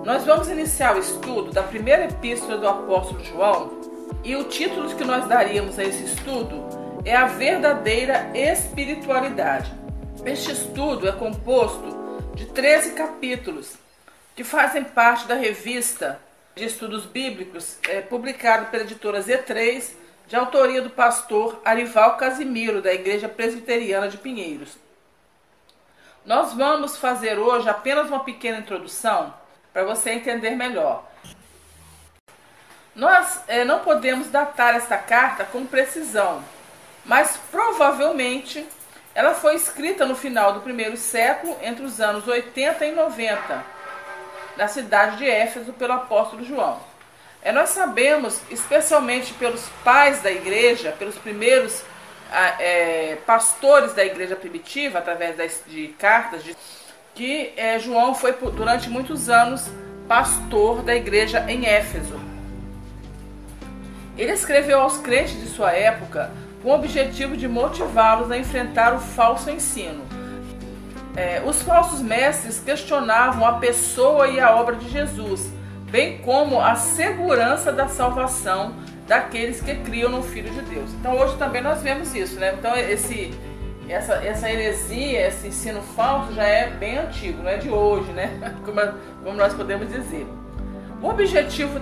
Nós vamos iniciar o estudo da primeira epístola do apóstolo João e o título que nós daríamos a esse estudo é a verdadeira espiritualidade. Este estudo é composto de 13 capítulos que fazem parte da revista de estudos bíblicos publicada pela editora Z3, de autoria do pastor Arival Casimiro, da Igreja Presbiteriana de Pinheiros. Nós vamos fazer hoje apenas uma pequena introdução para você entender melhor. Nós não podemos datar esta carta com precisão, mas provavelmente ela foi escrita no final do primeiro século, entre os anos 80 e 90, na cidade de Éfeso, pelo apóstolo João. Nós sabemos, especialmente pelos pais da igreja, pelos primeiros pastores da igreja primitiva, através de cartas, que João foi durante muitos anos pastor da igreja em Éfeso. Ele escreveu aos crentes de sua época com o objetivo de motivá-los a enfrentar o falso ensino. Os falsos mestres questionavam a pessoa e a obra de Jesus, bem como a segurança da salvação daqueles que criam no Filho de Deus. Então hoje também nós vemos isso, né? Então essa heresia, esse ensino falso já é bem antigo, não é de hoje, né? Como nós podemos dizer. O objetivo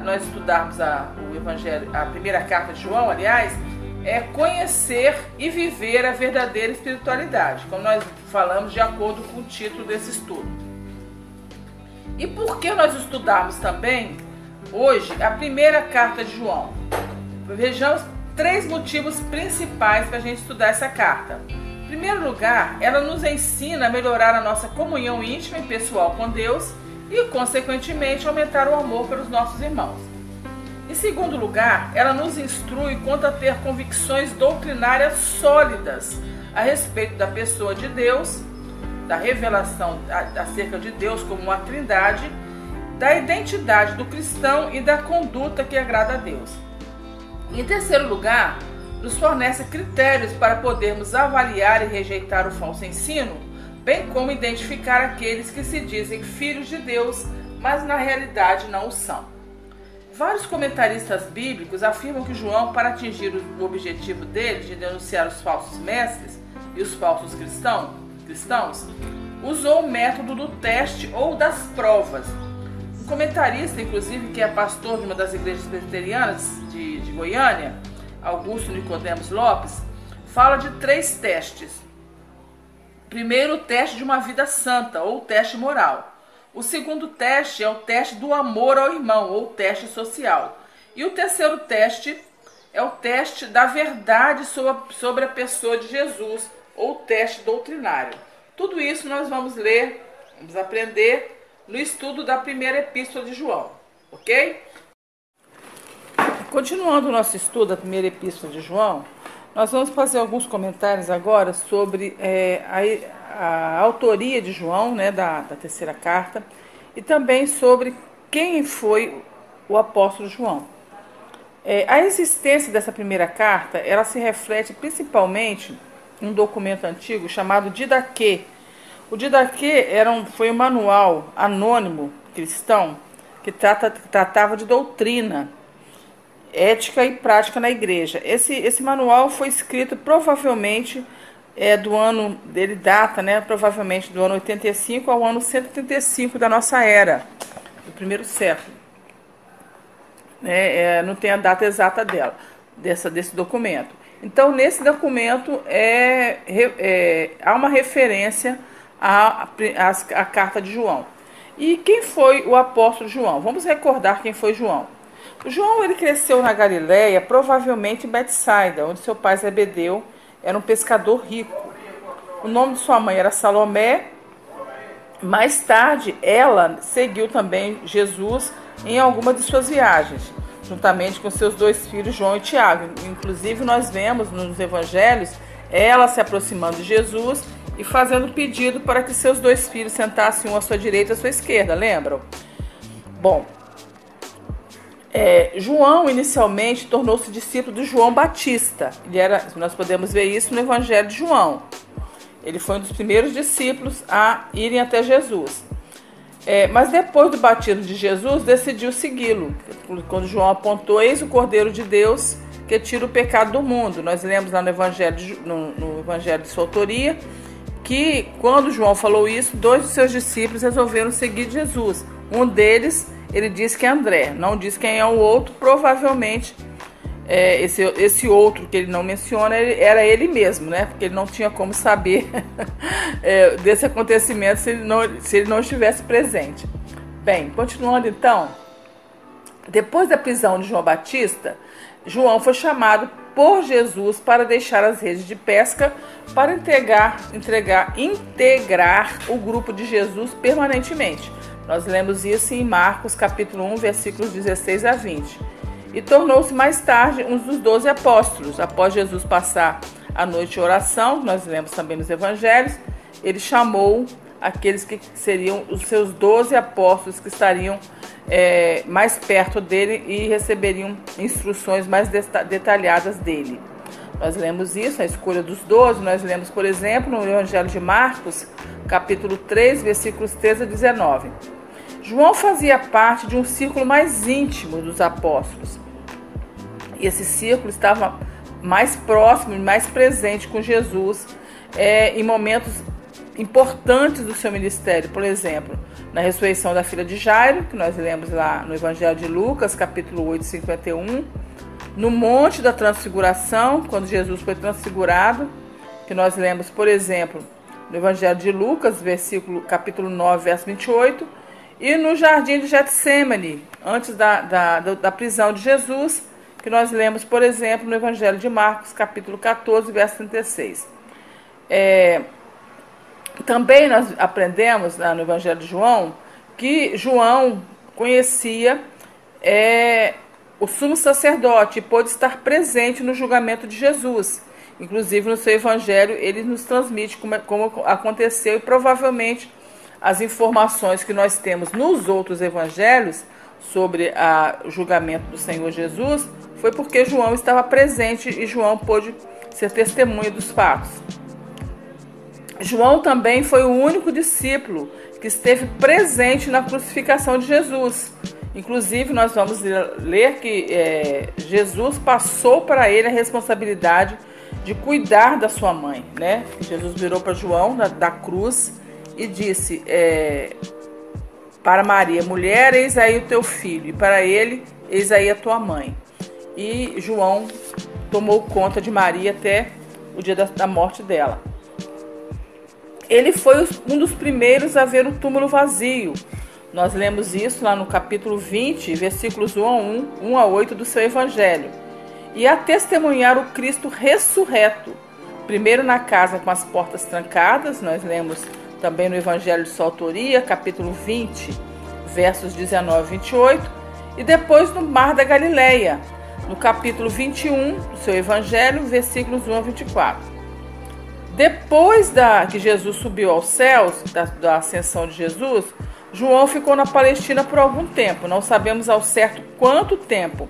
nós estudarmos o Evangelho, a primeira carta de João, aliás, é conhecer e viver a verdadeira espiritualidade, como nós falamos de acordo com o título desse estudo. E por que nós estudarmos também hoje a primeira carta de João? Vejamos 3 motivos principais para a gente estudar essa carta. Em primeiro lugar, ela nos ensina a melhorar a nossa comunhão íntima e pessoal com Deus e, consequentemente, aumentar o amor pelos nossos irmãos. Em segundo lugar, ela nos instrui quanto a ter convicções doutrinárias sólidas a respeito da pessoa de Deus, da revelação acerca de Deus como uma trindade, da identidade do cristão e da conduta que agrada a Deus. Em terceiro lugar, nos fornece critérios para podermos avaliar e rejeitar o falso ensino, bem como identificar aqueles que se dizem filhos de Deus, mas na realidade não o são. Vários comentaristas bíblicos afirmam que João, para atingir o objetivo dele de denunciar os falsos mestres e os falsos cristãos, usou o método do teste ou das provas. Um comentarista, inclusive, que é pastor de uma das igrejas presbiterianas de Goiânia, Augusto Nicodemos Lopes, fala de 3 testes. Primeiro, o teste de uma vida santa, ou teste moral. O segundo teste é o teste do amor ao irmão, ou teste social. E o terceiro teste é o teste da verdade sobre a pessoa de Jesus, ou teste doutrinário. Tudo isso nós vamos ler, vamos aprender no estudo da primeira epístola de João, ok? Continuando o nosso estudo da primeira epístola de João, nós vamos fazer alguns comentários agora sobre a autoria de João, né, da terceira carta, e também sobre quem foi o apóstolo João. A existência dessa primeira carta, ela se reflete principalmente em um documento antigo chamado Didaquê. O Didaquê foi um manual anônimo cristão que tratava de doutrina, ética e prática na igreja. Esse manual foi escrito provavelmente do ano, dele data, né, provavelmente do ano 85 ao ano 135 da nossa era, do primeiro século. Não tem a data exata desse documento. Então, nesse documento há uma referência à carta de João. E quem foi o apóstolo João? Vamos recordar quem foi João. O João, ele cresceu na Galileia, provavelmente em Betsaida, onde seu pai Zebedeu era um pescador rico. O nome de sua mãe era Salomé. Mais tarde, ela seguiu também Jesus em alguma de suas viagens, juntamente com seus 2 filhos, João e Tiago. Inclusive, nós vemos nos evangelhos ela se aproximando de Jesus e fazendo pedido para que seus 2 filhos sentassem um à sua direita e à sua esquerda, lembram? Bom, João inicialmente tornou-se discípulo de João Batista. Nós podemos ver isso no Evangelho de João. Ele foi um dos primeiros discípulos a irem até Jesus. Mas depois do batismo de Jesus, decidiu segui-lo. Quando João apontou: eis o Cordeiro de Deus que tira o pecado do mundo. Nós lemos lá no Evangelho de sua autoria que quando João falou isso, 2 de seus discípulos resolveram seguir Jesus. Um deles, ele disse que é André, não diz quem é o outro. Provavelmente esse outro que ele não menciona era ele mesmo, né? Porque ele não tinha como saber desse acontecimento se ele não estivesse presente. Bem, continuando então, depois da prisão de João Batista, João foi chamado por Jesus para deixar as redes de pesca para integrar o grupo de Jesus permanentemente. Nós lemos isso em Marcos capítulo 1, versículos 16 a 20. E tornou-se mais tarde um dos 12 apóstolos. Após Jesus passar a noite em oração, nós lemos também nos evangelhos, ele chamou aqueles que seriam os seus 12 apóstolos que estariam mais perto dele e receberiam instruções mais detalhadas dele. Nós lemos isso, a escolha dos 12, nós lemos, por exemplo, no Evangelho de Marcos, capítulo 3, versículos 13 a 19. João fazia parte de um círculo mais íntimo dos apóstolos. E esse círculo estava mais próximo e mais presente com Jesus em momentos importantes do seu ministério. Por exemplo, na ressurreição da filha de Jairo, que nós lemos lá no Evangelho de Lucas, capítulo 8, 51. No Monte da Transfiguração, quando Jesus foi transfigurado, que nós lemos, por exemplo, no Evangelho de Lucas, capítulo 9, verso 28. E no Jardim de Getsêmani, antes da prisão de Jesus, que nós lemos, por exemplo, no Evangelho de Marcos, capítulo 14, verso 36. Também nós aprendemos no Evangelho de João que João conhecia o sumo sacerdote e pôde estar presente no julgamento de Jesus. Inclusive, no seu Evangelho, ele nos transmite como aconteceu e provavelmente as informações que nós temos nos outros evangelhos sobre o julgamento do Senhor Jesus foi porque João estava presente e João pôde ser testemunha dos fatos. João também foi o único discípulo que esteve presente na crucificação de Jesus. Inclusive, nós vamos ler que Jesus passou para ele a responsabilidade de cuidar da sua mãe, né? Jesus virou para João da cruz e disse para Maria: mulher, eis aí o teu filho, e para ele, eis aí a tua mãe. E João tomou conta de Maria até o dia da morte dela. Ele foi um dos primeiros a ver o túmulo vazio. Nós lemos isso lá no capítulo 20, versículos 1 a 8 do seu Evangelho. E a testemunhar o Cristo ressurreto, primeiro na casa com as portas trancadas. Nós lemos também no Evangelho de sua autoria, capítulo 20, versos 19 a 28, e depois no Mar da Galileia, no capítulo 21 do seu Evangelho, versículos 1 a 24. Depois que Jesus subiu aos céus, da ascensão de Jesus, João ficou na Palestina por algum tempo, não sabemos ao certo quanto tempo,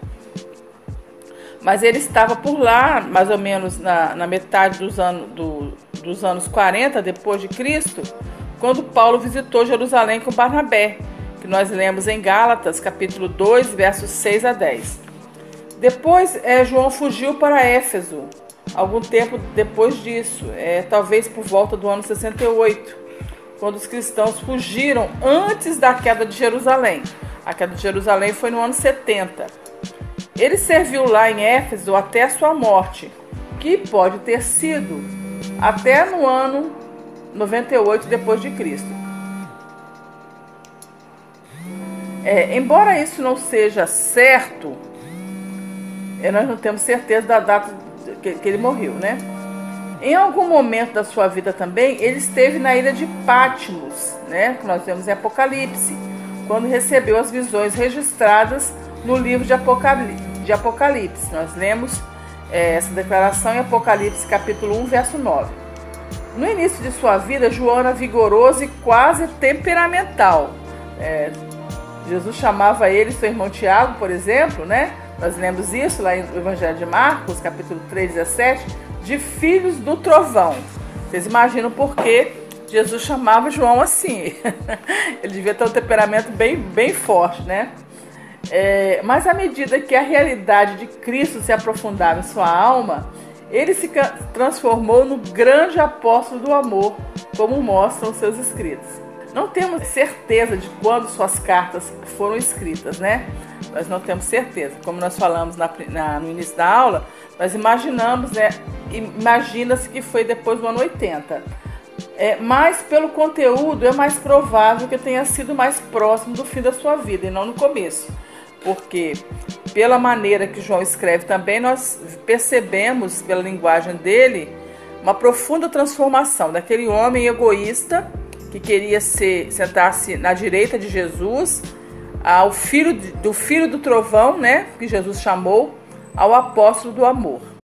mas ele estava por lá, mais ou menos na metade dos anos 40 depois de Cristo, quando Paulo visitou Jerusalém com Barnabé, que nós lemos em Gálatas, capítulo 2, versos 6 a 10. Depois, João fugiu para Éfeso, algum tempo depois disso, talvez por volta do ano 68, quando os cristãos fugiram antes da queda de Jerusalém. A queda de Jerusalém foi no ano 70. Ele serviu lá em Éfeso até a sua morte, que pode ter sido até no ano 98 depois de Cristo. Embora isso não seja certo, nós não temos certeza da data que ele morreu, né? Em algum momento da sua vida também, ele esteve na ilha de Patmos, né? Que nós vemos em Apocalipse, quando recebeu as visões registradas no livro de Apocalipse. Nós lemos essa declaração em Apocalipse capítulo 1, verso 9. No início de sua vida, João era vigoroso e quase temperamental. Jesus chamava ele, seu irmão Tiago, por exemplo, né? Nós lemos isso lá no Evangelho de Marcos, capítulo 3, 17, de filhos do trovão. Vocês imaginam por que Jesus chamava João assim. Ele devia ter um temperamento bem forte, né? Mas à medida que a realidade de Cristo se aprofundava em sua alma, ele se transformou no grande apóstolo do amor, como mostram os seus escritos. Não temos certeza de quando suas cartas foram escritas, né? Nós não temos certeza. Como nós falamos no início da aula, nós imaginamos, né? Imagina-se que foi depois do ano 80. Mas pelo conteúdo é mais provável que tenha sido mais próximo do fim da sua vida e não no começo. Porque pela maneira que João escreve também, nós percebemos pela linguagem dele uma profunda transformação daquele homem egoísta que queria sentar-se na direita de Jesus, ao filho do trovão, né, que Jesus chamou, ao apóstolo do amor.